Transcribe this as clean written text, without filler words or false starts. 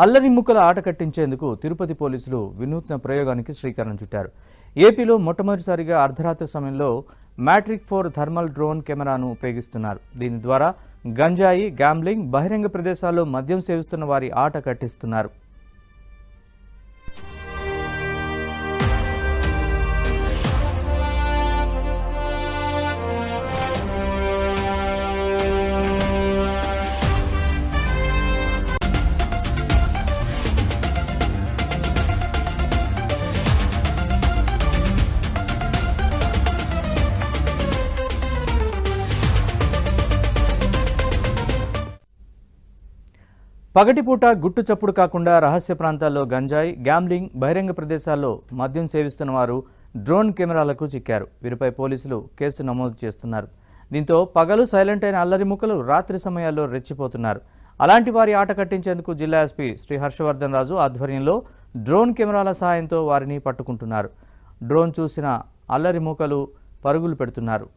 అల్లరి ముక్కల ఆట కట్టించేందుకు తిరుపతి పోలీసులు వినూత్న ప్రయోగానికి శ్రీకారం చుట్టారు. ఏపీలో మొట్టమొదటిసారిగా అర్ధరాత్రి సమయంలో మ్యాట్రిక్ 4 థర్మల్ డ్రోన్ కెమెరాను ఉపయోగిస్తున్నారు. దీని ద్వారా గంజాయి, గ్యాంబ్లింగ్, బహిరంగ ప్రదేశాల్లో మద్యం సేవిస్తున్న వారి ఆట కట్టిస్తున్నారు. పగటిపూట గుట్టు చప్పుడు కాకుండా రహస్య ప్రాంతాల్లో గంజాయి, గ్యాంబ్లింగ్, బహిరంగ ప్రదేశాల్లో మద్యం సేవిస్తున్న వారు డ్రోన్ కెమెరాలకు చిక్కారు. వీరిపై పోలీసులు కేసు నమోదు చేస్తున్నారు. దీంతో పగలు సైలెంట్ అయిన అల్లరి ముక్కలు రాత్రి సమయాల్లో రెచ్చిపోతున్నారు. అలాంటి వారి ఆట కట్టించేందుకు జిల్లా ఎస్పీ శ్రీ హర్షవర్ధన్ రాజు ఆధ్వర్యంలో డ్రోన్ కెమెరాల సాయంతో వారిని పట్టుకుంటున్నారు. డ్రోన్ చూసిన అల్లరి ముక్కలు పరుగులు పెడుతున్నారు.